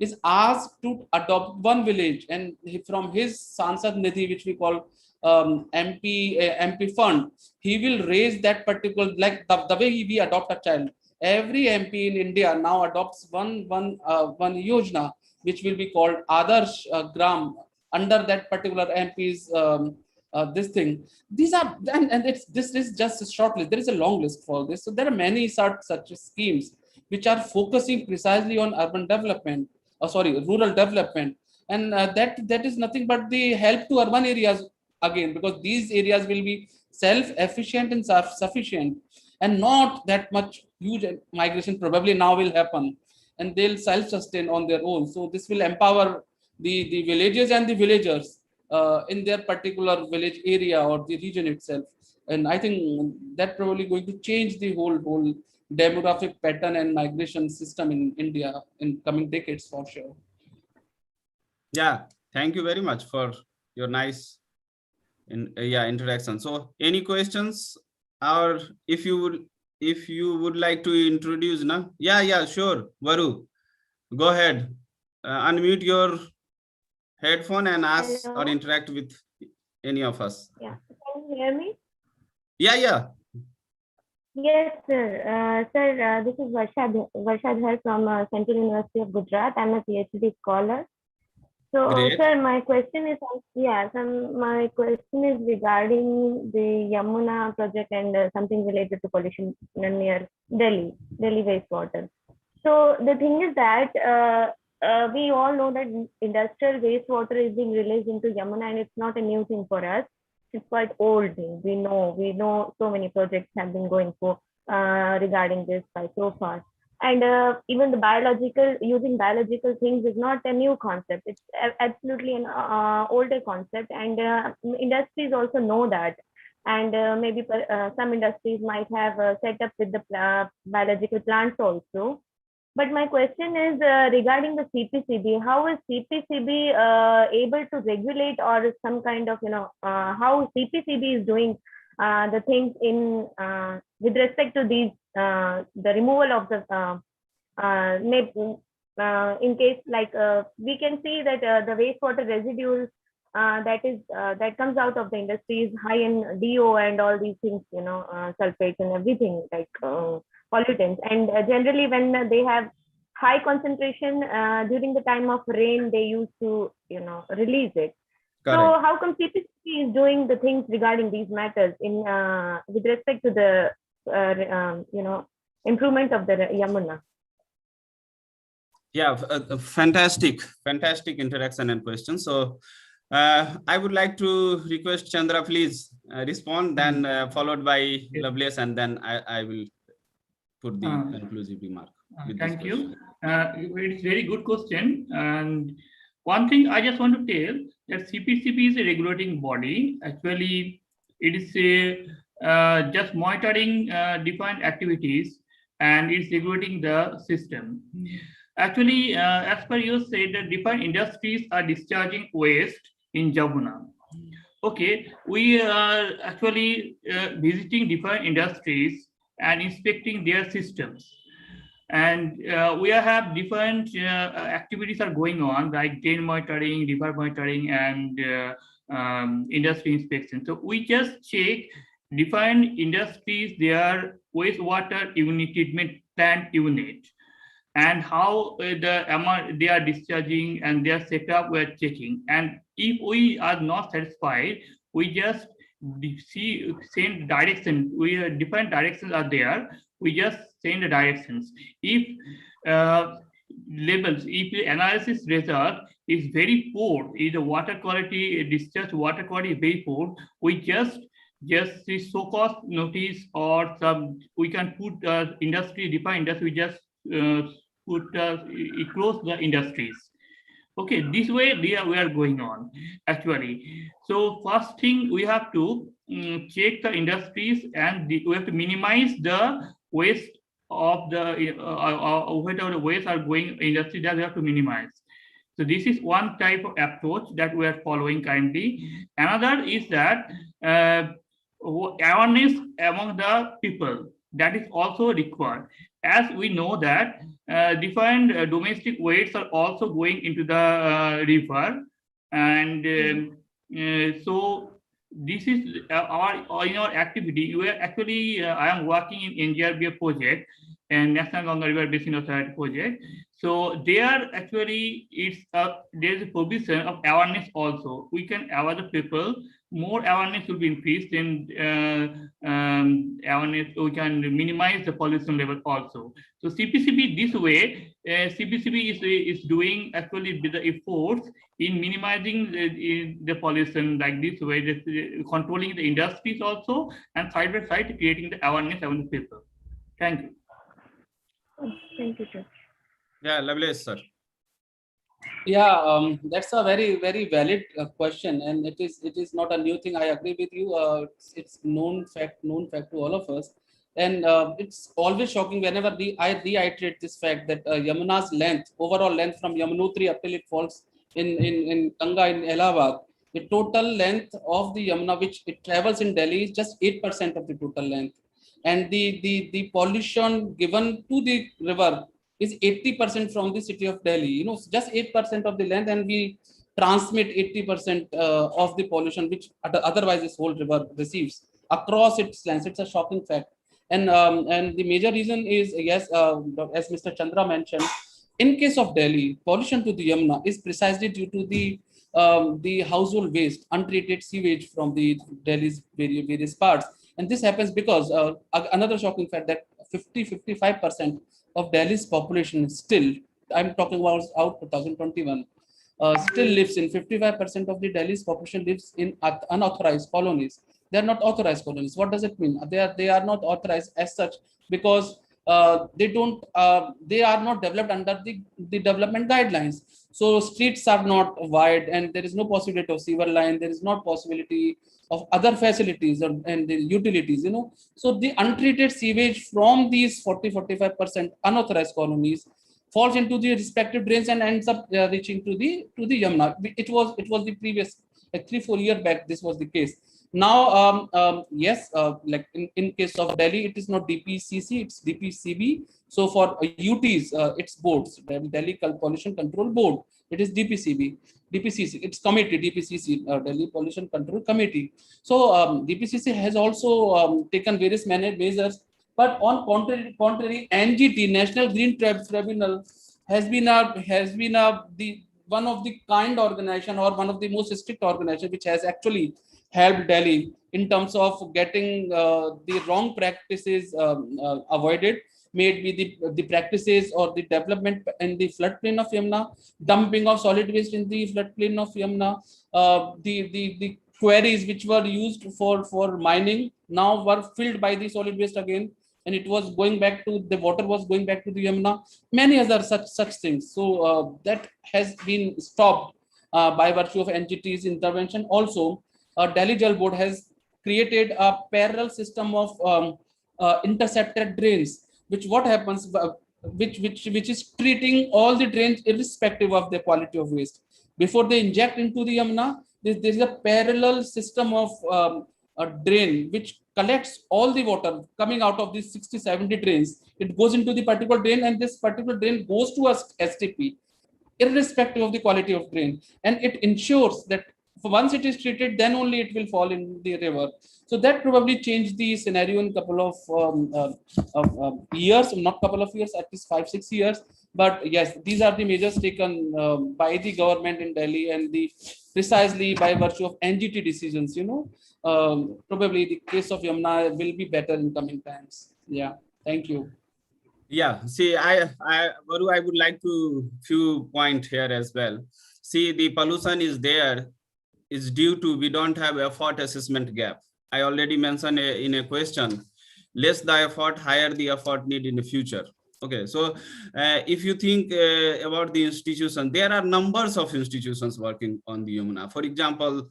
is asked to adopt one village, and from his Sansad Nidhi, which we call MP fund, he will raise that particular, like the way we adopt a child. Every MP in India now adopts one Yojana, which will be called Adarsh Gram, under that particular MP's this thing. These are, and this is just a short list. There is a long list for this. So there are many such schemes which are focusing precisely on urban development, rural development, and that is nothing but the help to urban areas again, because these areas will be self-efficient and self-sufficient, and not that much huge migration probably now will happen, and they'll self-sustain on their own. So this will empower the villages and the villagers in their particular village area or the region itself. And I think that probably going to change the whole demographic pattern and migration system in India in coming decades for sure. Yeah, thank you very much for your nice introduction. So any questions, or if you would like to introduce now? Yeah, sure. Varu, go ahead. Unmute your headphone and ask Hello. or interact with any of us. Yeah, can you hear me? Yeah. Yes, sir. Sir, this is Varshad from Central University of Gujarat. I'm a PhD scholar. So, Great. sir, my question is, my question is regarding the Yamuna project and something related to pollution near Delhi wastewater. So the thing is that we all know that industrial wastewater is being released into Yamuna, and it's not a new thing for us. It's quite old thing. We know so many projects have been going for regarding this by so far. And even the using biological things is not a new concept. It's absolutely an older concept, and industries also know that. And maybe some industries might have set up with the biological plants also. But my question is regarding the CPCB. How is CPCB able to regulate, or some kind of, how CPCB is doing the things in with respect to these the removal of the in case like we can see that the wastewater residues that comes out of the industry is high in DO and all these things, sulfates and everything, like pollutants. And generally when they have high concentration during the time of rain, they used to release it. Correct. So how come CPCB is doing the things regarding these matters in with respect to the improvement of the Yamuna? Yeah, fantastic interaction and question. So I would like to request Chandra, please respond, then followed by Lovelace, and then I will put the conclusive remark. Thank you. It's very good question. And one thing I just want to tell that CPCB is a regulating body. Actually, it is just monitoring defined activities, and it's regulating the system. Actually, as per you said, that defined industries are discharging waste in Jamuna. Okay, we are actually visiting different industries and inspecting their systems. And we have different activities are going on, like drain monitoring, river monitoring, and industry inspection. So we just check different industries, their wastewater unit, treatment plant unit, and how they are discharging and their setup we are checking. And if we are not satisfied, we just send direction. Different directions are there. We just send the directions. If levels, if the analysis result is very poor, if the water quality, discharge water quality is very poor, we just the so-called notice, or some we can put industry, defined industry, we just close the industries. Okay, this way we are going on actually. So first thing, we have to check the industries, and we have to minimize the waste of the whatever the waste are going industry, that we have to minimize. So this is one type of approach that we are following currently. Another is that awareness among the people, that is also required. As we know that different domestic waste are also going into the river, and so this is in our activity. We are actually I am working in NGRBA project and National Ganga River Basin Authority project. So there actually there's a provision of awareness also. We can aware the people. More awareness will be increased, and awareness, we can minimize the pollution level also. So CPCB this way, CPCB is doing actually the efforts in minimizing the pollution like this way, controlling the industries also, and side by side creating the awareness among the people. Thank you. Thank you, sir. Yeah, lovely, sir. Yeah, that's a very valid question, and it is not a new thing. I agree with you. It's known fact to all of us, and it's always shocking whenever I reiterate this fact that Yamuna's overall length from Yamunotri up till it falls in Ganga in Allahabad, the total length of the Yamuna which it travels in Delhi is just 8% of the total length, and the pollution given to the river is 80% from the city of Delhi. Just 8% of the length, and we transmit 80% of the pollution which otherwise this whole river receives across its length. It's a shocking fact, and the major reason is, yes, as Mr. Chandra mentioned, in case of Delhi, pollution to the Yamuna is precisely due to the household waste, untreated sewage from the Delhi's various parts, and this happens because another shocking fact that 55% of Delhi's population still, I'm talking about out 2021, still lives in 55% of the Delhi's population lives in unauthorized colonies. They are not authorized colonies. What does it mean? They are not authorized as such because they are not developed under the development guidelines. So streets are not wide, and there is no possibility of sewer line. There is not possibility of other facilities and the utilities. So the untreated sewage from these 40-45% unauthorized colonies falls into the respective drains and ends up reaching to the Yamuna. It was the previous, like 3-4 years back, this was the case. Now, yes, like in case of Delhi, it is not DPCC, it's DPCB. So for UTs, it's boards, Delhi Pollution Control Board. It is DPCB, DPCC. It's committee, DPCC, Delhi Pollution Control Committee. So DPCC has also taken various measures. But on contrary, NGT, National Green Tribunal, has been the one of the kind organization, or one of the most strict organization, which has actually helped Delhi in terms of getting the wrong practices avoided, maybe the practices or the development in the floodplain of Yamuna, dumping of solid waste in the floodplain of Yamuna, the quarries which were used for mining now were filled by the solid waste again, and it was going back to the water was going back to the Yamuna. Many other such things. So that has been stopped by virtue of NGT's intervention. Also, Delhi Jal Board has created a parallel system of intercepted drains, which what happens, which is treating all the drains irrespective of the quality of waste. Before they inject into the Yamuna, there is a parallel system of a drain which collects all the water coming out of these 60-70 drains. It goes into the particular drain, and this particular drain goes to a STP, irrespective of the quality of drain, and it ensures that once it is treated, then only it will fall in the river. So that probably changed the scenario in couple of years, not couple of years, at least 5-6 years. But yes, these are the measures taken by the government in Delhi, and precisely by virtue of NGT decisions. Probably the case of Yamuna will be better in coming times. Yeah, thank you. Yeah, see, Varu, I would like to few point here as well. See, the pollution is there is due to we don't have effort assessment gap. I already mentioned in a question, less the effort, higher the effort need in the future. Okay, so if you think about the institution, there are numbers of institutions working on the Yamuna. For example,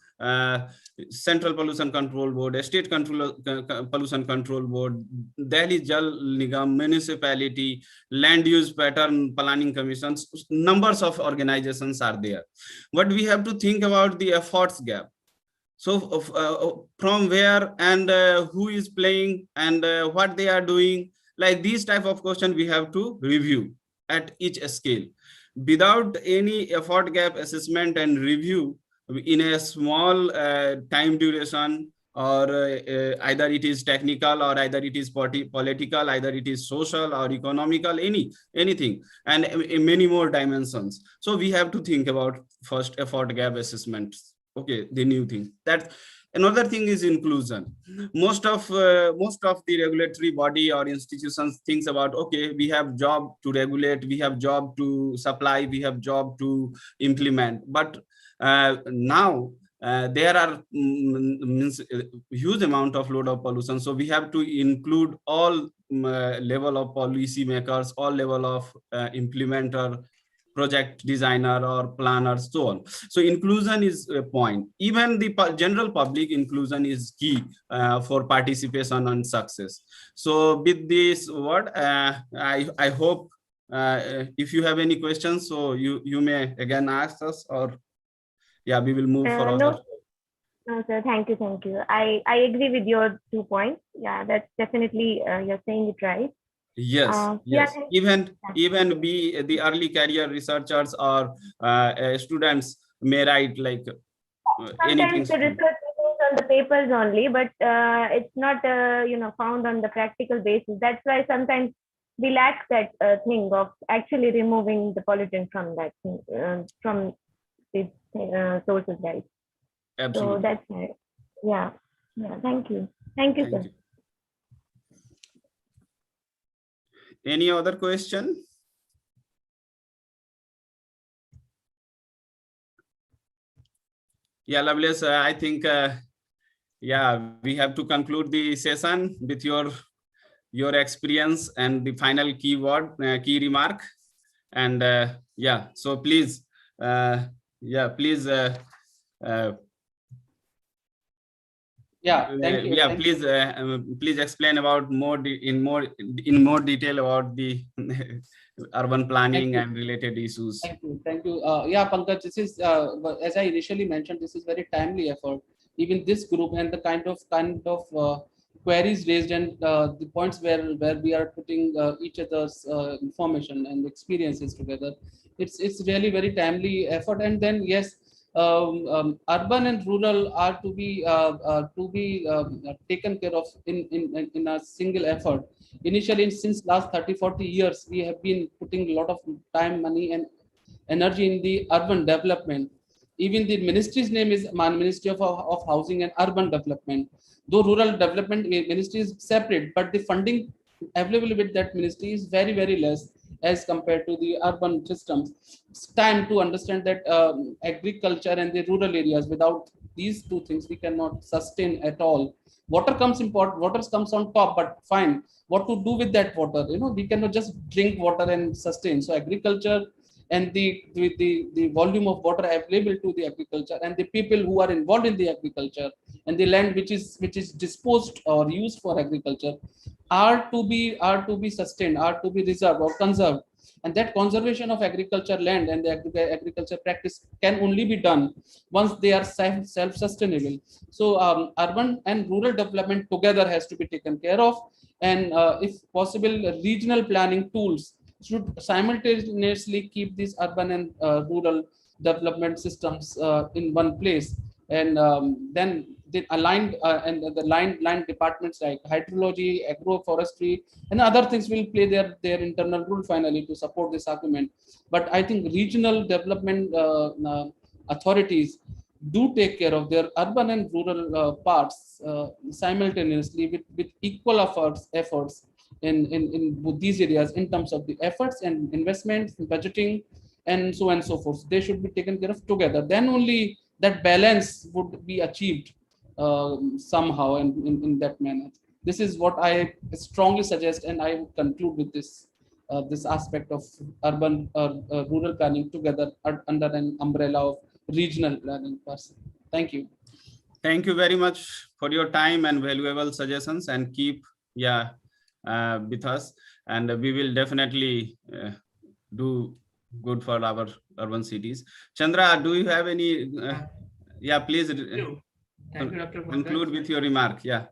Central Pollution Control Board, State Pollution Control Board, Delhi Jal Nigam, municipality, Land Use Pattern Planning Commissions, numbers of organizations are there. But we have to think about the efforts gap. So from where and who is playing and what they are doing, like these type of questions we have to review at each scale. Without any effort gap assessment and review in a small time duration, or either it is technical, or either it is political, either it is social or economical, anything, and many more dimensions. So we have to think about first effort gap assessments. Okay, the new thing. That another thing is inclusion. Most of the regulatory body or institutions thinks about, okay, we have job to regulate, we have job to supply, we have job to implement. But now there are means huge amount of load of pollution, so we have to include all level of policy makers, all level of implementer, project designer or planner, so on. So inclusion is a point. Even the general public inclusion is key for participation and success. So with this word, I hope if you have any questions, so you may again ask us, or yeah, we will move for other. No, sir. Thank you. I agree with your 2 points. Yeah, that's definitely you're saying it right. Yes, Yeah, even we, the early career researchers or students may write like anything. sometimes the research is on the papers only, but it's not found on the practical basis. That's why sometimes we lack that thing of actually removing the pollutant from that thing, from the sources, right? Absolutely. So that's right. Yeah. Thank you, sir. Any other question? Yeah, Lovelace, I think yeah, we have to conclude the session with your experience and the final keyword, key remark. And yeah, so please, please. Yeah, thank you. Yeah, please, please explain about in more detail about the urban planning and related issues. Thank you. Yeah, Pankaj, this is as I initially mentioned, this is very timely effort. Even this group and the kind of queries raised and the points where we are putting each other's information and experiences together. It's really very timely effort. And then yes, urban and rural are to be taken care of in a single effort. Initially, since last 30-40 years, we have been putting a lot of time, money, and energy in the urban development. Even the ministry's name is Ministry of Housing and Urban Development. Though rural development ministry is separate, but the funding available with that ministry is very, very less as compared to the urban systems. It's time to understand that agriculture and the rural areas, without these two things, we cannot sustain at all. Water comes on top, but fine, what to do with that water? We cannot just drink water and sustain. So agriculture and the volume of water available to the agriculture and the people who are involved in the agriculture and the land which is disposed or used for agriculture are to be sustained, are to be reserved or conserved. And that conservation of agriculture land and the agriculture practice can only be done once they are self-sustainable. So urban and rural development together has to be taken care of, and if possible, regional planning tools should simultaneously keep these urban and rural development systems in one place. And then the aligned and the line departments like hydrology, agroforestry, and other things will play their internal role finally to support this argument. But I think regional development authorities do take care of their urban and rural parts simultaneously with equal efforts in both these areas in terms of the efforts and investments, budgeting, and so on and so forth. They should be taken care of together. Then only that balance would be achieved somehow and in that manner. This is what I strongly suggest, and I would conclude with this this aspect of urban rural planning together under an umbrella of regional planning person. Thank you. Thank you very much for your time and valuable suggestions, and keep with us, and we will definitely do good for our urban cities. Chandra, do you have any? Please Thank you, Dr. conclude with your remark. Yeah.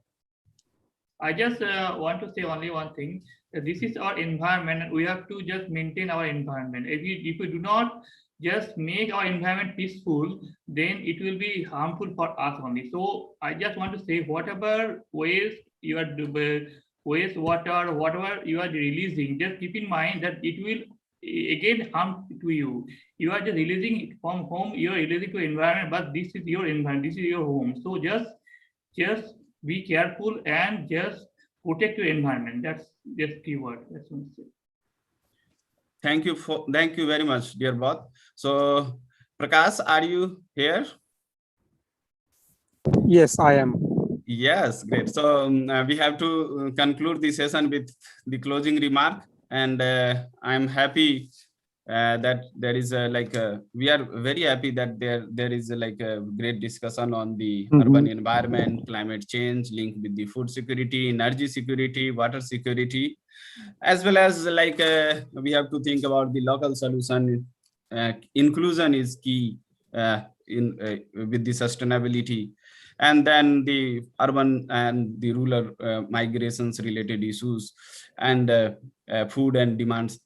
I just want to say only one thing. That this is our environment, and we have to just maintain our environment. If we do not just make our environment peaceful, then it will be harmful for us only. So I just want to say, whatever waste you are waste water, whatever you are releasing, just keep in mind that it will again harm to you. You are just releasing it from home, you are releasing to environment, but this is your environment, this is your home. So just be careful and just protect your environment. That's just keyword. That's what I say. Thank you very much, dear both. So Prakash, are you here? Yes, I am. Yes, great. So we have to conclude the session with the closing remark, and I'm happy that there is we are very happy that there is a great discussion on the urban environment, climate change, linked with the food security, energy security, water security, as well as we have to think about the local solution. Inclusion is key with the sustainability, and then the urban and the rural migrations related issues, and food and demands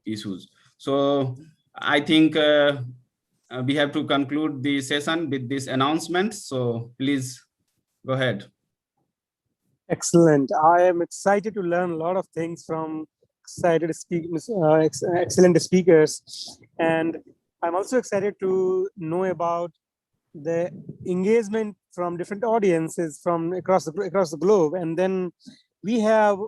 issues. So I think we have to conclude the session with this announcement. So please go ahead. Excellent. I am excited to learn a lot of things from excellent speakers, and I'm also excited to know about the engagement from different audiences from across the globe. And then we have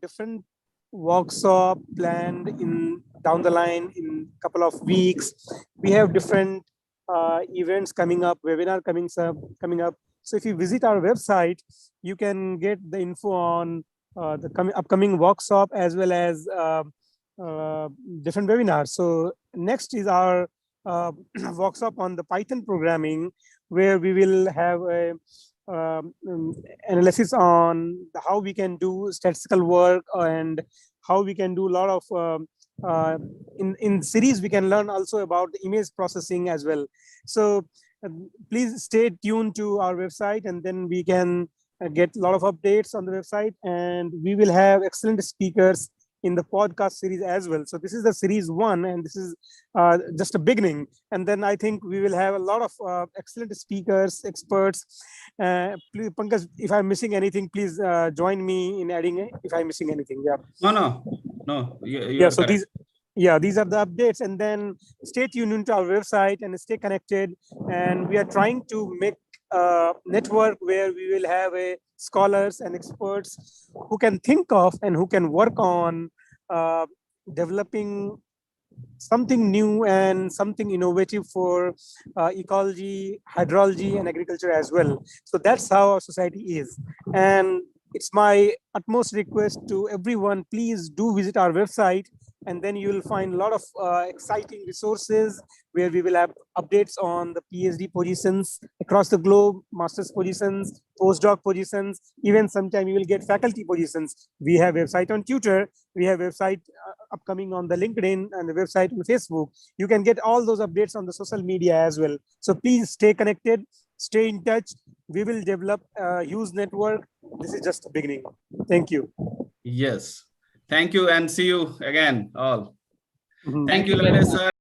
different workshop planned in down the line in a couple of weeks. We have different events coming up, webinar coming up. So if you visit our website, you can get the info on the upcoming workshop as well as different webinars. So next is our workshop on the Python programming, where we will have a analysis on how we can do statistical work and how we can do a lot of in series we can learn also about the image processing as well. So please stay tuned to our website, and then we can get a lot of updates on the website, and we will have excellent speakers in the podcast series as well. So this is the series 1, and this is just a beginning. And then I think we will have a lot of excellent speakers, experts. Please, Pankaj, if I'm missing anything, please join me in adding it if I'm missing anything. Yeah. No. Yeah. So correct. These are the updates, and then stay tuned into our website and stay connected. And we are trying to make a network where we will have scholars and experts who can think of and who can work on developing something new and something innovative for ecology, hydrology, and agriculture as well. So that's how our society is. And it's my utmost request to everyone, please do visit our website, and then you will find a lot of exciting resources where we will have updates on the PhD positions across the globe, master's positions, postdoc positions, even sometime you will get faculty positions. We have website on Twitter, we have website upcoming on the LinkedIn, and the website on Facebook. You can get all those updates on the social media as well. So please stay connected, stay in touch. We will develop a huge network. This is just the beginning. Thank you. Yes. Thank you, and see you again all. Mm-hmm. Thank you, Latesh sir.